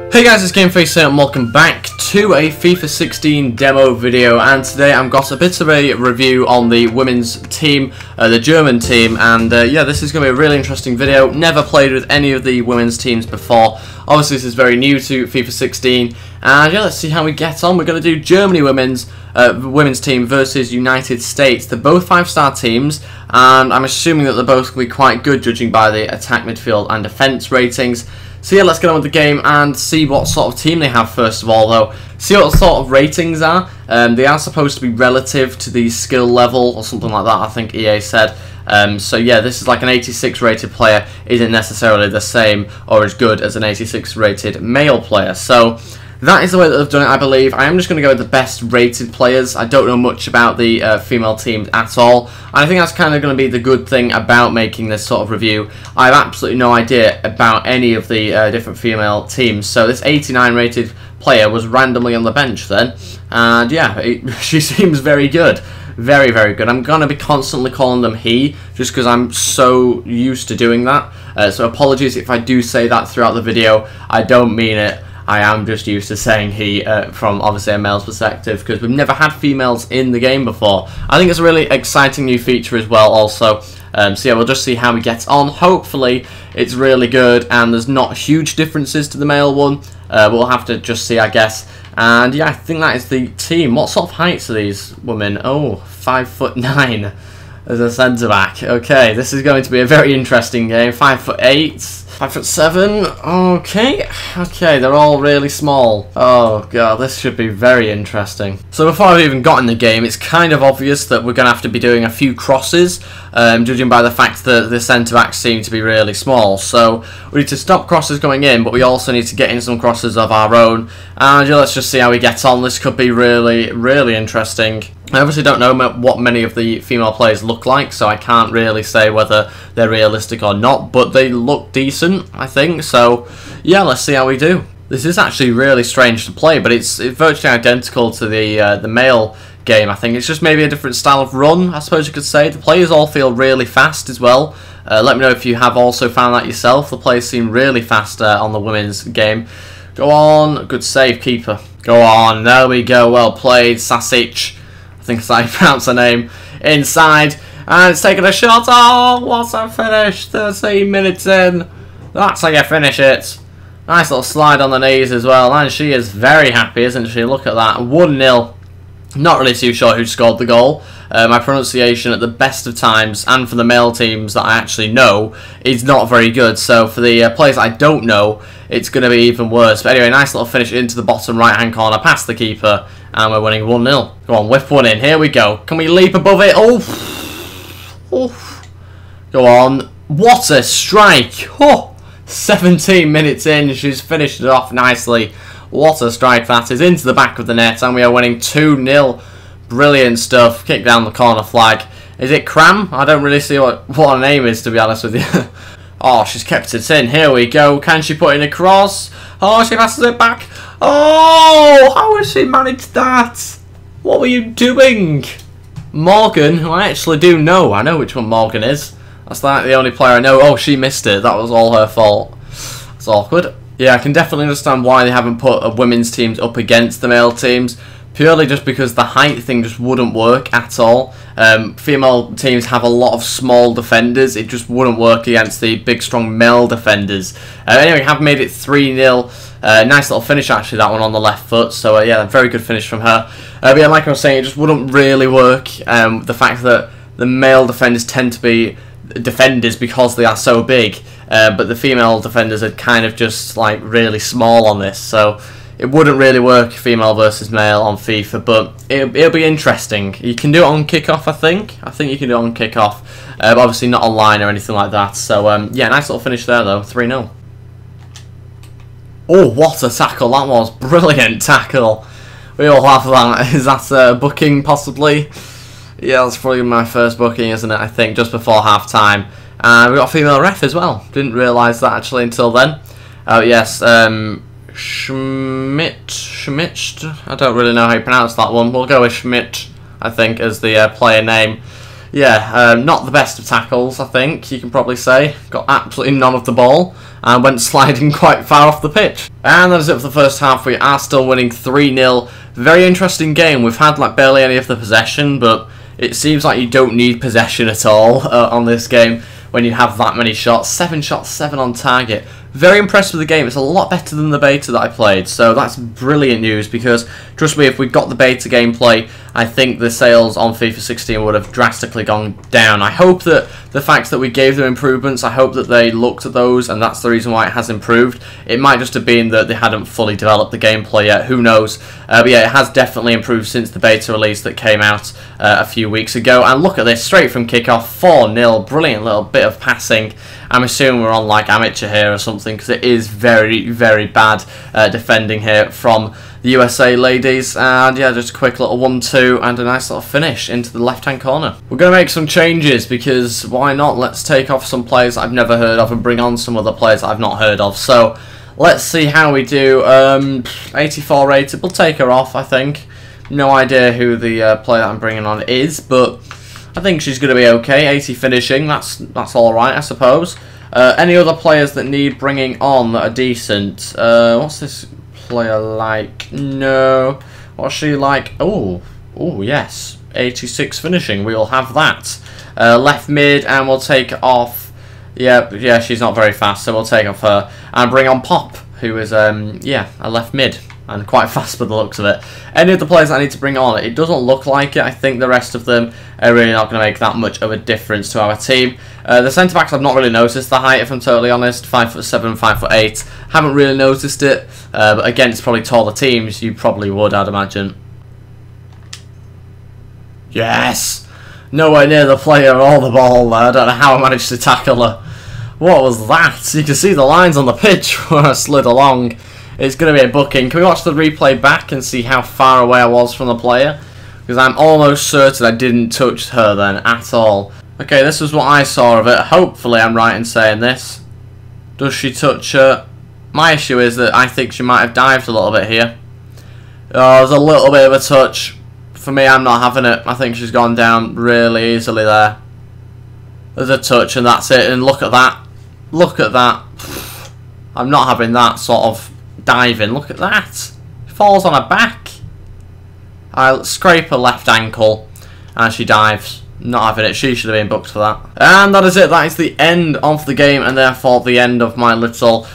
Hey guys, it's GameFace here and welcome back to a FIFA 16 demo video, and today I've got a bit of a review on the women's team, the German team, and yeah, this is going to be a really interesting video. Never played with any of the women's teams before. Obviously this is very new to FIFA 16, and yeah, let's see how we get on. We're going to do Germany women's team versus United States. They're both 5-star teams, and I'm assuming that they're both going to be quite good judging by the attack, midfield and defence ratings. So yeah, let's get on with the game and see what sort of team they have first of all though. See what sort of ratings are. They are supposed to be relative to the skill level or something like that, I think EA said. So yeah, this is like an 86 rated player isn't necessarily the same or as good as an 86 rated male player. So that is the way that they've done it, I believe. I am just going to go with the best rated players. I don't know much about the female teams at all. And I think that's kind of going to be the good thing about making this sort of review. I have absolutely no idea about any of the different female teams. So this 89 rated player was randomly on the bench then. And yeah, she seems very good. Very, very good. I'm going to be constantly calling them he, just because I'm so used to doing that. So apologies if I do say that throughout the video. I don't mean it. I am just used to saying he from obviously a male's perspective, because we've never had females in the game before. I think it's a really exciting new feature as well also. So yeah, we'll just see how he gets on. Hopefully it's really good and there's not huge differences to the male one. We'll have to just see, I guess. And yeah, I think that is the team. What sort of heights are these women? Oh, 5'9" as a centre back. Okay, this is going to be a very interesting game. 5'8", 5'7". Okay, they're all really small. Oh god, this should be very interesting. So before I've even got in the game, it's kind of obvious that we're going to have to be doing a few crosses, judging by the fact that the centre backs seem to be really small. So we need to stop crosses going in, but we also need to get in some crosses of our own. And yeah, let's just see how we get on. This could be really, really interesting. I obviously don't know what many of the female players look like, so I can't really say whether they're realistic or not, but they look decent, I think. So yeah, let's see how we do. This is actually really strange to play, but it's virtually identical to the male game, I think. It's just maybe a different style of run, I suppose you could say. The players all feel really fast as well. Let me know if you have also found that yourself. The players seem really fast on the women's game. Go on, good save, keeper. Go on, there we go, well played, Sasic. I think that's how you pronounce her name. Inside, and it's taking a shot. Oh, what a finish! 13 minutes in. That's how you finish it. Nice little slide on the knees as well, and she is very happy, isn't she? Look at that, 1-0. Not really too sure who scored the goal. My pronunciation at the best of times, and for the male teams that I actually know, is not very good. So for the players I don't know, it's going to be even worse. But anyway, nice little finish into the bottom right-hand corner, past the keeper, and we're winning 1-0. Go on, whip one in. Here we go. Can we leap above it? Oh, go on. What a strike! Oh, 17 minutes in, she's finished it off nicely. What a strike that is, into the back of the net, and we are winning 2-0. Brilliant stuff. Kick down the corner flag. Is it Cram? I don't really see what her name is, to be honest with you. Oh, she's kept it in. Here we go. Can she put in a cross? Oh, she passes it back. Oh, how has she managed that? What were you doing? Morgan, who I actually do know. I know which one Morgan is. That's like the only player I know. Oh, she missed it. That was all her fault. It's awkward. Yeah, I can definitely understand why they haven't put women's teams up against the male teams. Purely just because the height thing just wouldn't work at all. Female teams have a lot of small defenders. It just wouldn't work against the big, strong male defenders. Anyway, we have made it 3-0. Nice little finish, actually, that one on the left foot. So, yeah, a very good finish from her. But yeah, like I was saying, it just wouldn't really work. The fact that the male defenders tend to be defenders because they are so big. But the female defenders are kind of just, like, really small on this. So it wouldn't really work female versus male on FIFA, but it'll be interesting. You can do it on kickoff, I think. I think you can do it on kickoff, but obviously not online or anything like that. So yeah, nice little finish there though, 3-0. Oh, what a tackle that was! Brilliant tackle. We all have that. Is that a booking possibly? Yeah, that's probably my first booking, isn't it? I think just before half time. And we got a female ref as well. Didn't realise that actually until then. Oh yes. Schmidt, I don't really know how you pronounce that one. We'll go with Schmidt, I think, as the player name. Yeah, not the best of tackles, I think, you can probably say. Got absolutely none of the ball. and went sliding quite far off the pitch. And that is it for the first half. We are still winning 3-0. Very interesting game. We've had like barely any of the possession, but it seems like you don't need possession at all on this game when you have that many shots. 7 shots, 7 on target. Very impressed with the game. It's a lot better than the beta that I played, so that's brilliant news, because trust me, if we got the beta gameplay, I think the sales on FIFA 16 would have drastically gone down. I hope that the fact that we gave them improvements, I hope that they looked at those and that's the reason why it has improved. It might just have been that they hadn't fully developed the gameplay yet, who knows. But yeah, it has definitely improved since the beta release that came out a few weeks ago. And look at this, straight from kickoff, 4-0, brilliant little bit of passing. I'm assuming we're on like amateur here or something, because it is very, very bad defending here from the USA ladies. And yeah, just a quick little 1-2 and a nice little finish into the left hand corner. We're going to make some changes, because why not? Let's take off some players I've never heard of and bring on some other players I've not heard of. So let's see how we do. 84 rated, we'll take her off, I think. No idea who the player that I'm bringing on is, but I think she's going to be okay. 80 finishing, that's alright, I suppose. Any other players that need bringing on that are decent? What's this player like? No. What's she like? Oh, yes. 86 finishing, we'll have that. Left mid, and we'll take off... Yeah, she's not very fast, so we'll take off her. And bring on Pop, who is, yeah, a left mid. And quite fast by the looks of it. Any of the players I need to bring on, it doesn't look like it. I think the rest of them are really not going to make that much of a difference to our team. The centre-backs, I've not really noticed the height, if I'm totally honest. 5'7", 5'8". Haven't really noticed it. But against probably taller teams, you probably would, I'd imagine. Yes! Nowhere near the player or the ball there. I don't know how I managed to tackle her. What was that? You can see the lines on the pitch where I slid along. It's going to be a booking. Can we watch the replay back and see how far away I was from the player? Because I'm almost certain I didn't touch her then at all. Okay, this is what I saw of it. Hopefully I'm right in saying this. Does she touch her? My issue is that I think she might have dived a little bit here. Oh, there's a little bit of a touch. For me, I'm not having it. I think she's gone down really easily there. There's a touch and that's it. And look at that. Look at that. I'm not having that sort of diving. Look at that. Falls on her back. I'll scrape her left ankle and she dives. Not having it. She should have been booked for that. And that is it. That is the end of the game, and therefore the end of my little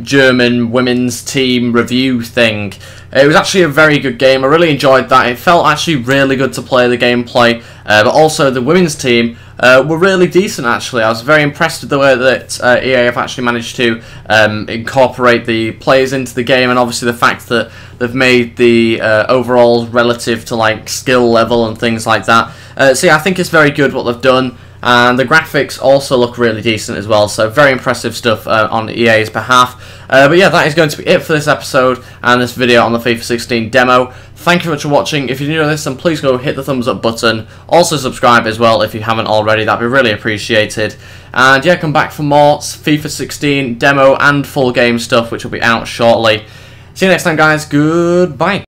German women's team review thing. It was actually a very good game. I really enjoyed that. It felt actually really good to play the gameplay, but also the women's team were really decent actually. I was very impressed with the way that EA have actually managed to incorporate the players into the game, and obviously the fact that they've made the overall relative to like skill level and things like that. So yeah, I think it's very good what they've done, and the graphics also look really decent as well, so very impressive stuff on EA's behalf. But yeah, that is going to be it for this episode and this video on the FIFA 16 demo. Thank you very much for watching. If you're new to this, then please go hit the thumbs up button. Also subscribe as well if you haven't already, that'd be really appreciated. And yeah, come back for more FIFA 16 demo and full game stuff, which will be out shortly. See you next time guys, goodbye.